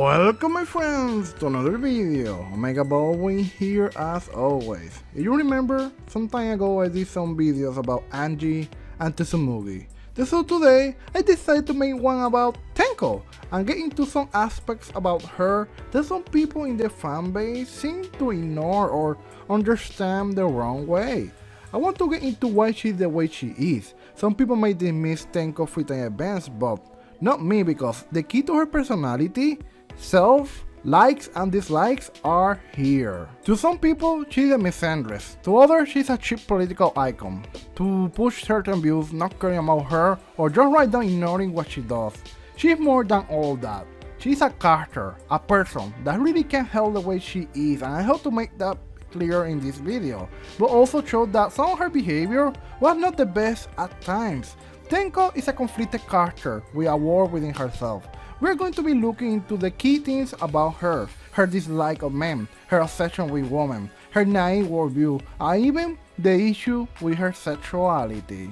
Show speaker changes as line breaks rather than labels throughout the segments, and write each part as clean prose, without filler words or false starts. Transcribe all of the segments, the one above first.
Welcome my friends to another video. OMEGAVALWIN here as always. If you remember, some time ago I did some videos about Angie and tsumugi. So today I decided to make one about Tenko and get into some aspects about her that some people in the fanbase seem to ignore or understand the wrong way. I want to get into why she's the way she is. Some people may dismiss Tenko free time events, but not me, because the key to her personality, self, likes and dislikes are here. To some people, she's a misandrist. To others, she's a cheap political icon. To push certain views, not caring about her, or just right down ignoring what she does. She's more than all that. She's a character, a person that really can help the way she is, and I hope to make that clear in this video, but also show that some of her behavior was not the best at times. Tenko is a conflicted character with a war within herself. We're going to be looking into the key things about her, her dislike of men, her obsession with women, her naive worldview, and even the issue with her sexuality.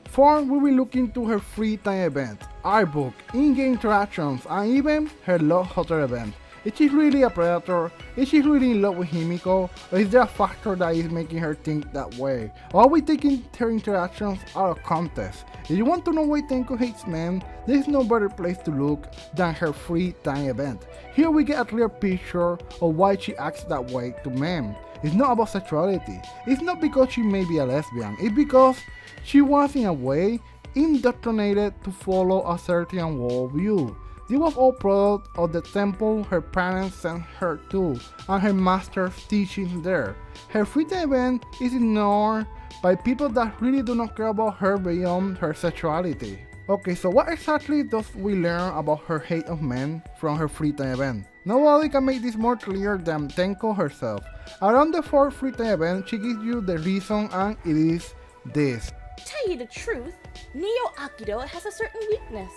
Fourth, we will look into her free time event, art book, in-game interactions, and even her Love Hotel event. Is she really a predator? Is she really in love with Himiko? Or is there a factor that is making her think that way? Or are we taking her interactions out of context? If you want to know why Tenko hates men, there is no better place to look than her free time event. Here we get a clear picture of why she acts that way to men. It's not about sexuality. It's not because she may be a lesbian. It's because she was in a way indoctrinated to follow a certain worldview. This was all product of the temple her parents sent her to and her master's teachings there. Her free time event is ignored by people that really do not care about her beyond her sexuality. Okay, so what exactly does we learn about her hate of men from her free time event? Nobody can make this more clear than Tenko herself. Around the fourth free time event, she gives you the reason, and it is this.
To tell you the truth, Neo Akido has a certain weakness.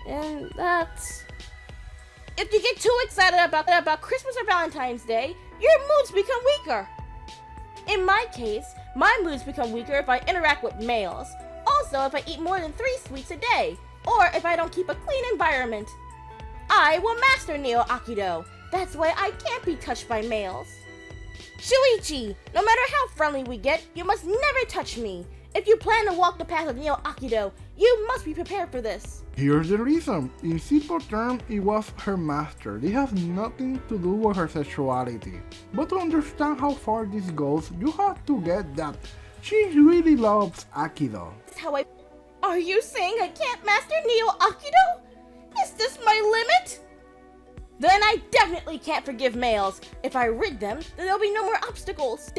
And that's... if you get too excited about Christmas or Valentine's Day, your moods become weaker. In my case, my moods become weaker if I interact with males. Also, if I eat more than 3 sweets a day, or if I don't keep a clean environment. I will master Neo Akido. That's why I can't be touched by males. Shuichi, no matter how friendly we get, you must never touch me. If you plan to walk the path of Neo Akido, you must be prepared for this.
Here's the reason. In simple terms, it was her master. This has nothing to do with her sexuality. But to understand how far this goes, you have to get that she really loves Akido.
That's how I... Are you saying I can't master Neo Akido? Is this my limit? Then I definitely can't forgive males. If I rid them, then there'll be no more obstacles.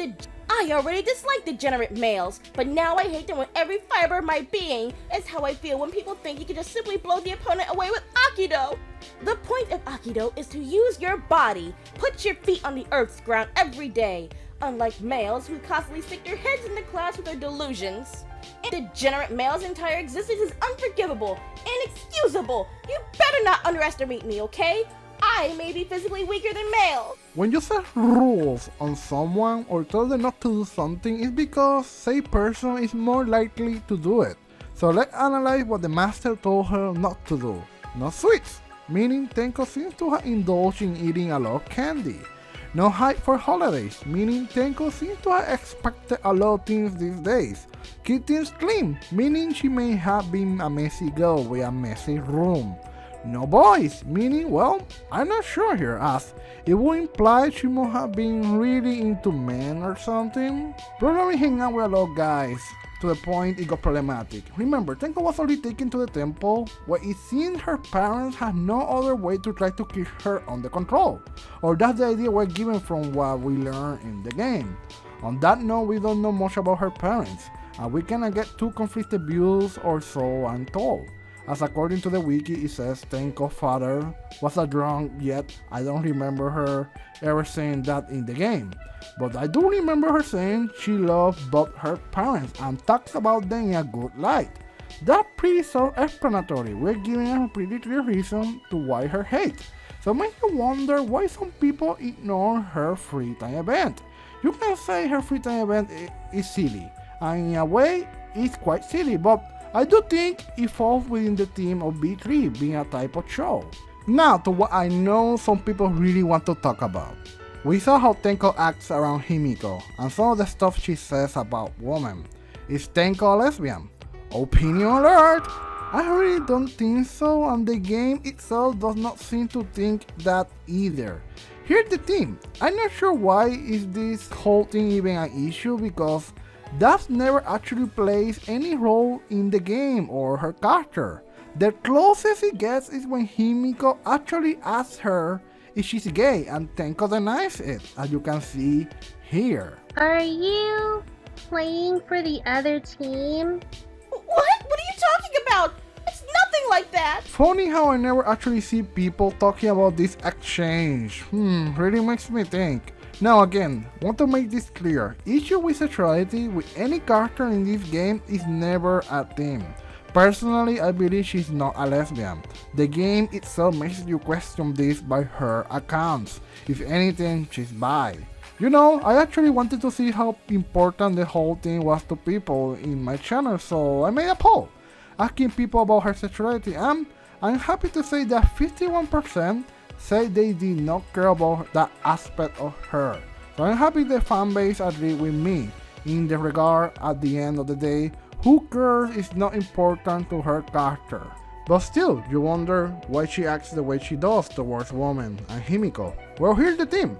I already dislike degenerate males, but now I hate them with every fiber of my being. It's how I feel when people think you can just simply blow the opponent away with Akido. The point of Akido is to use your body. Put your feet on the earth's ground every day. Unlike males who constantly stick their heads in the clouds with their delusions. Degenerate males' entire existence is unforgivable, inexcusable. You better not underestimate me, okay? I may be physically weaker than males.
When you set rules on someone or tell them not to do something, it's because said person is more likely to do it. So let's analyze what the master told her not to do. No sweets, meaning Tenko seems to have indulged in eating a lot of candy. No hype for holidays, meaning Tenko seems to have expected a lot of things these days. Keep things clean, meaning she may have been a messy girl with a messy room. No boys, meaning, well, I'm not sure here, as it would imply she must have been really into men or something. Probably hang out with a lot of guys, to the point it got problematic. Remember, Tenko was already taken to the temple, where it seems her parents had no other way to try to keep her under control. Or that's the idea we're given from what we learn in the game. On that note, we don't know much about her parents, and we cannot get two conflicted views or so I'm told. As according to the wiki, it says Tenko's father was a drunk, yet I don't remember her ever saying that in the game. But I do remember her saying she loved both her parents and talks about them in a good light. That's pretty self-explanatory. We're giving a pretty clear reason to why her hate. So make you wonder why some people ignore her free time event. You can say her free time event is silly, and in a way it's quite silly, but I do think it falls within the theme of B3 being a type of show. Now to what I know some people really want to talk about. We saw how Tenko acts around Himiko, and some of the stuff she says about women. Is Tenko a lesbian? Opinion alert! I really don't think so, and the game itself does not seem to think that either. Here's the thing, I'm not sure why is this whole thing even an issue, because that never actually plays any role in the game or her character. The closest it gets is when Himiko actually asks her if she's gay, and Tenko denies it, as you can see here.
Are you playing for the other team?
What? What are you talking about? It's nothing like that.
Funny how I never actually see people talking about this exchange. Really makes me think. Now again, want to make this clear, issue with sexuality with any character in this game is never a thing. Personally, I believe she's not a lesbian. The game itself makes you question this by her accounts. If anything, she's bi. You know, I actually wanted to see how important the whole thing was to people in my channel, so I made a poll asking people about her sexuality, and I'm happy to say that 51% say they did not care about that aspect of her. So I'm happy the fanbase agreed with me in the regard. At the end of the day, who cares is not important to her character. But still, you wonder why she acts the way she does towards women and Himiko. Well, here's the thing.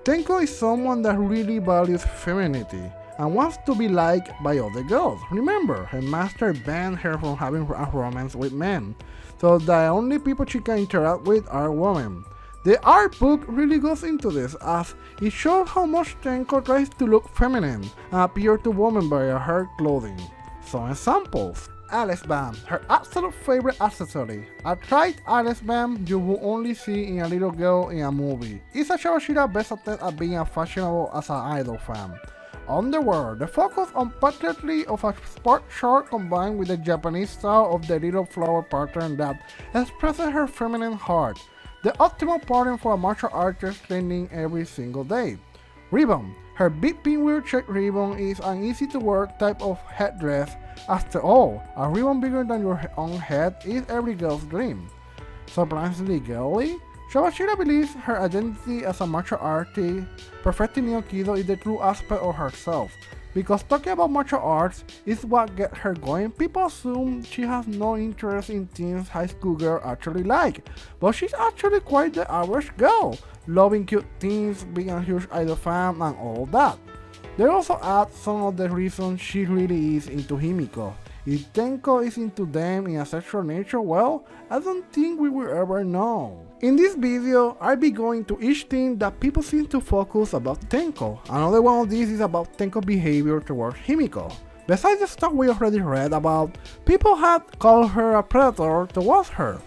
Tenko is someone that really values femininity and wants to be liked by other girls. Remember, her master banned her from having a romance with men, so the only people she can interact with are women. The art book really goes into this, as it shows how much Tenko tries to look feminine and appear to women by her clothing. Some examples. Alice Band, her absolute favorite accessory. A tried Alice Band you will only see in a little girl in a movie. It's a Chabashira best attempt at being as fashionable as an idol fan. Underwear, the focus on patriotically of a sport shirt combined with the Japanese style of the little flower pattern that expresses her feminine heart. The optimal pattern for a martial artist training every single day. Ribbon, her big pinwheel shaped ribbon is an easy to wear type of headdress. After all, a ribbon bigger than your own head is every girl's dream. Surprisingly girly, Shabashira believes her identity as a martial artist, perfecting Aikido is the true aspect of herself. Because talking about martial arts is what gets her going, people assume she has no interest in things high school girls actually like. But she's actually quite the average girl, loving cute things, being a huge idol fan, and all that. They also add some of the reasons she really is into Himiko. If Tenko is into them in a sexual nature, well, I don't think we will ever know. In this video, I'll be going to each thing that people seem to focus about Tenko. Another one of these is about Tenko's behavior towards Himiko. Besides the stuff we already read about, people had called her a predator towards her.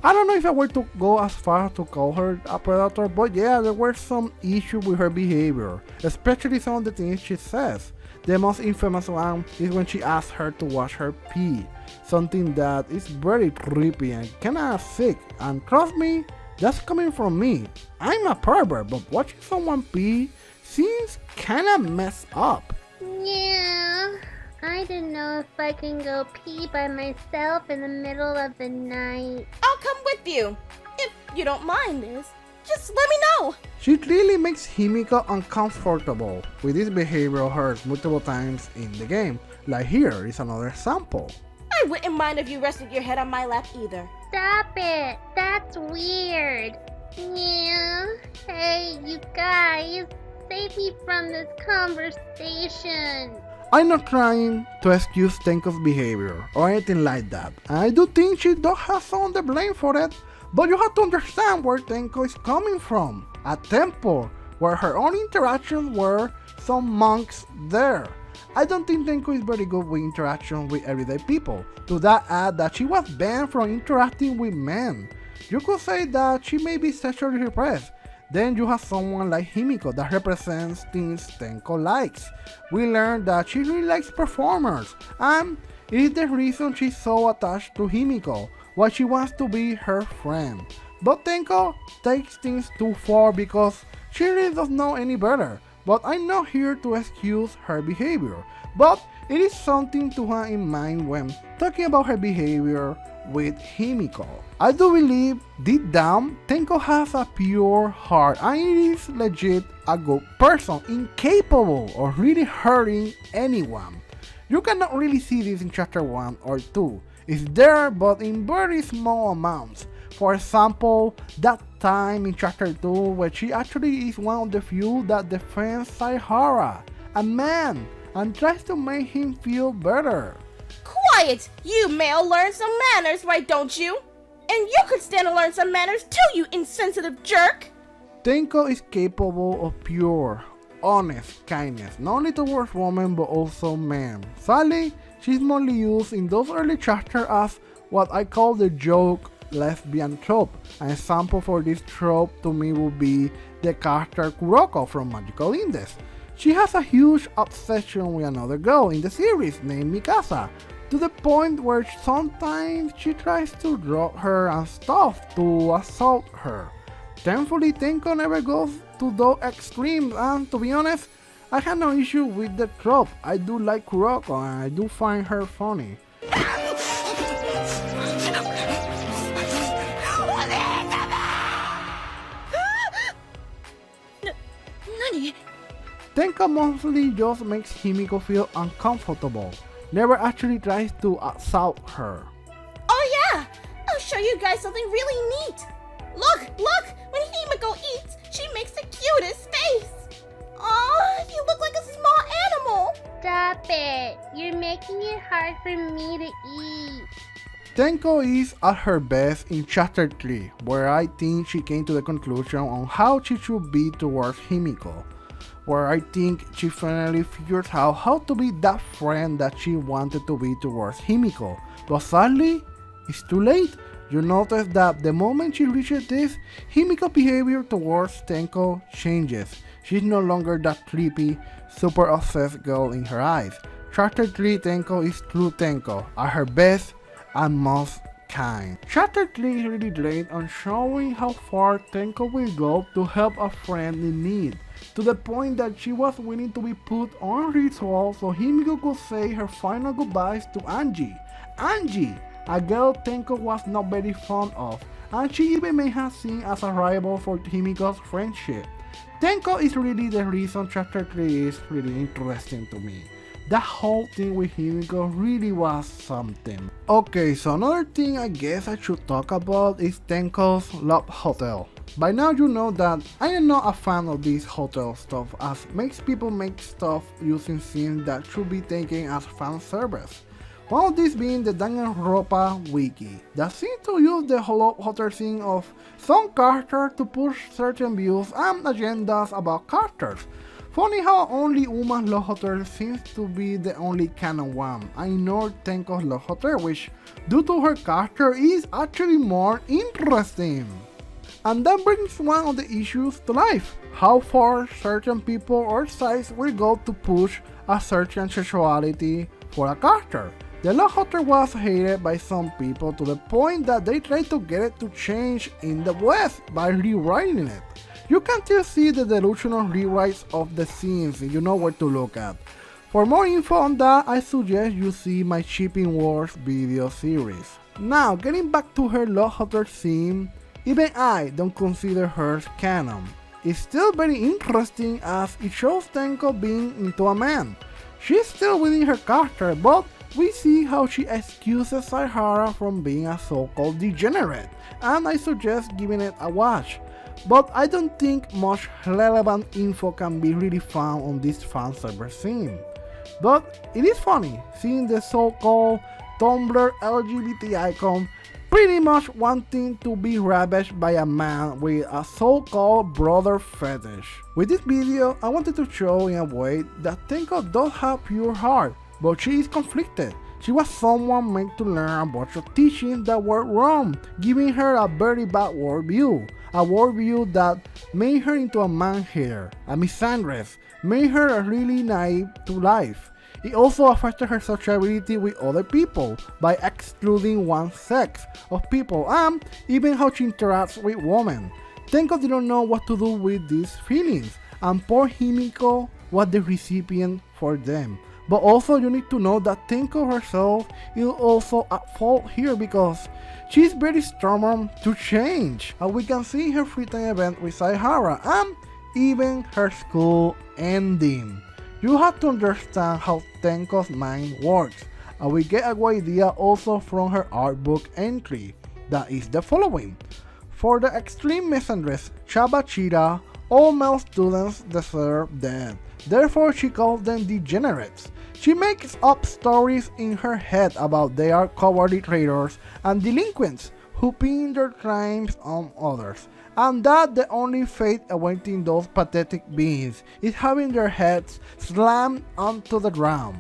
I don't know if I were to go as far to call her a predator, but yeah, there were some issues with her behavior, especially some of the things she says. The most infamous one is when she asks her to wash her pee, something that is very creepy and kinda sick, and trust me, that's coming from me. I'm a pervert, but watching someone pee seems kinda messed up.
Yeah, I don't know if I can go pee by myself in the middle of the night.
I'll come with you, if you don't mind, Liz. Just let me know.
She clearly makes Himiko uncomfortable with this behavior of hers multiple times in the game. Like here is another example.
I wouldn't mind if you rested your head on my lap either.
Stop it! That's weird. Yeah. Hey, you guys, save me from this conversation.
I'm not trying to excuse Tenko's behavior or anything like that. I do think she does have some of the blame for it, but you have to understand where Tenko is coming from. A temple where her own interactions were some monks there. I don't think Tenko is very good with interaction with everyday people. To that add that she was banned from interacting with men. You could say that she may be sexually repressed. Then you have someone like Himiko that represents things Tenko likes. We learned that she really likes performers, and it is the reason she's so attached to Himiko, why she wants to be her friend. But Tenko takes things too far because she really doesn't know any better. But I'm not here to excuse her behavior, but it is something to have in mind when talking about her behavior with Himiko. I do believe deep down Tenko has a pure heart and it is legit a good person, incapable of really hurting anyone. You cannot really see this in chapter 1 or 2. It's there but in very small amounts. For example, that time in chapter 2 where she actually is one of the few that defends Saihara, a man, and tries to make him feel better.
Quiet! You male learn some manners, right, don't you? And you could stand to learn some manners too, you insensitive jerk!
Tenko is capable of pure, honest kindness, not only towards women but also men. Sadly, she's mostly used in those early chapters as what I call the joke lesbian trope. An example for this trope to me would be the character Kuroko from Magical Index. She has a huge obsession with another girl in the series named Mikasa, to the point where sometimes she tries to drop her and stuff to assault her. Thankfully, Tenko never goes to those extremes, and to be honest, I have no issue with the trope. I do like Kuroko and I do find her funny. Tenko mostly just makes Himiko feel uncomfortable, never actually tries to assault her.
Oh yeah! I'll show you guys something really neat! Look! When Himiko eats, she makes the cutest face! Aw, you look like a small animal!
Stop it! You're making it hard for me to eat.
Tenko is at her best in chapter 3, where I think she came to the conclusion on how she should be towards Himiko. Where I think she finally figures out how to be that friend that she wanted to be towards Himiko. But sadly, it's too late. You notice that the moment she reaches this, Himiko's behavior towards Tenko changes. She's no longer that creepy, super obsessed girl in her eyes. Chapter 3 Tenko is true Tenko, at her best and most kind. Chapter 3 is really great on showing how far Tenko will go to help a friend in need, to the point that she was willing to be put on ritual so Himiko could say her final goodbyes to Angie. Angie, a girl Tenko was not very fond of, and she even may have seen as a rival for Himiko's friendship. Tenko is really the reason chapter 3 is really interesting to me. That whole thing with Himiko really was something. Okay, so another thing I guess I should talk about is Tenko's Love Hotel. By now you know that I am not a fan of this hotel stuff, as makes people make stuff using scenes that should be taken as fan service. One of these being the DanganRonpa wiki, that seems to use the Love Hotel scene of some characters to push certain views and agendas about characters. Funny how only Uma's Love Hotel seems to be the only canon one. I ignore Tenko's Love Hotel, which, due to her character, is actually more interesting. And that brings one of the issues to life. How far certain people or sites will go to push a certain sexuality for a character. The Love Hotel was hated by some people to the point that they tried to get it to change in the West by rewriting it. You can still see the delusional rewrites of the scenes if you know where to look at. For more info on that, I suggest you see my Shipping Wars video series. Now, getting back to her Love Hotel scene, even I don't consider hers canon. It's still very interesting as it shows Tenko being into a man. She's still within her character, but we see how she excuses Saihara from being a so-called degenerate, and I suggest giving it a watch. But I don't think much relevant info can be really found on this fanservice scene. But it is funny seeing the so-called Tumblr LGBT icon pretty much wanting to be ravaged by a man with a so-called brother fetish. With this video, I wanted to show in a way that Tenko does have pure heart, but she is conflicted. She was someone meant to learn a bunch of teachings that were wrong, giving her a very bad worldview. A worldview that made her into a man-hater, a misandrist, made her really naive to life. It also affected her sociability with other people by excluding one sex of people and even how she interacts with women. Tenko didn't know what to do with these feelings, and poor Himiko was the recipient for them. But also you need to know that Tenko herself is also at fault here because she's very stubborn to change. As we can see in her free time event with Saihara and even her school ending. You have to understand how Tenko's mind works. And we get a good idea also from her art book entry. That is the following. For the extreme misandress Chabashira, all male students deserve death. Therefore, she calls them degenerates. She makes up stories in her head about they are cowardly traitors and delinquents who pin their crimes on others, and that the only fate awaiting those pathetic beings is having their heads slammed onto the ground.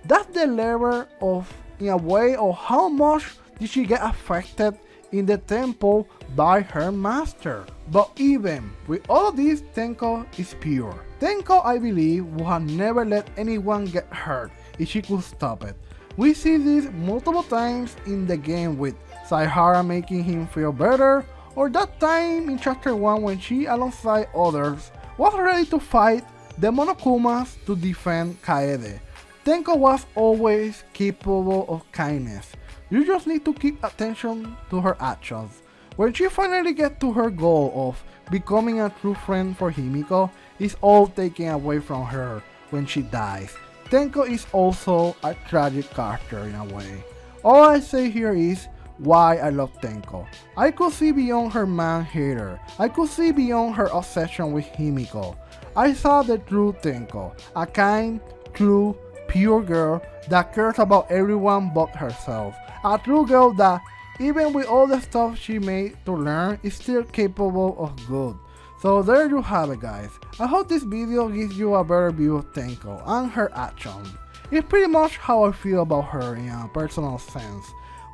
That's the level of, in a way, of how much did she get affected in the temple by her master. But even with all of this, Tenko is pure. Tenko, I believe, would have never let anyone get hurt if she could stop it. We see this multiple times in the game with Saihara making him feel better, or that time in chapter 1 when she, alongside others, was ready to fight the Monokumas to defend Kaede. Tenko was always capable of kindness. You just need to keep attention to her actions. When she finally gets to her goal of becoming a true friend for Himiko, it's all taken away from her when she dies. Tenko is also a tragic character in a way. All I say here is why I love Tenko. I could see beyond her man-hater. I could see beyond her obsession with Himiko. I saw the true Tenko, a kind, true, pure girl that cares about everyone but herself. A true girl that, even with all the stuff she made to learn, is still capable of good. So there you have it, guys. I hope this video gives you a better view of Tenko and her actions. It's pretty much how I feel about her in a personal sense.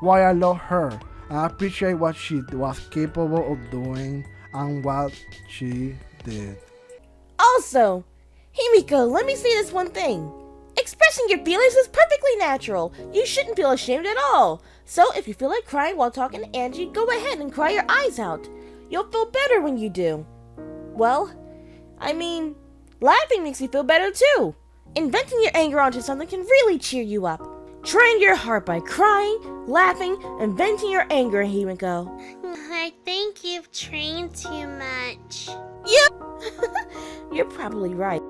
Why I love her and I appreciate what she was capable of doing and what she did.
Also, Himiko, let me say this one thing. Expressing your feelings is perfectly natural. You shouldn't feel ashamed at all. So if you feel like crying while talking to Angie, go ahead and cry your eyes out. You'll feel better when you do. Well, I mean, laughing makes you feel better too. Inventing your anger onto something can really cheer you up. Train your heart by crying, laughing, and venting your anger, Himiko.
I think you've trained too much.
Yep! You're probably right.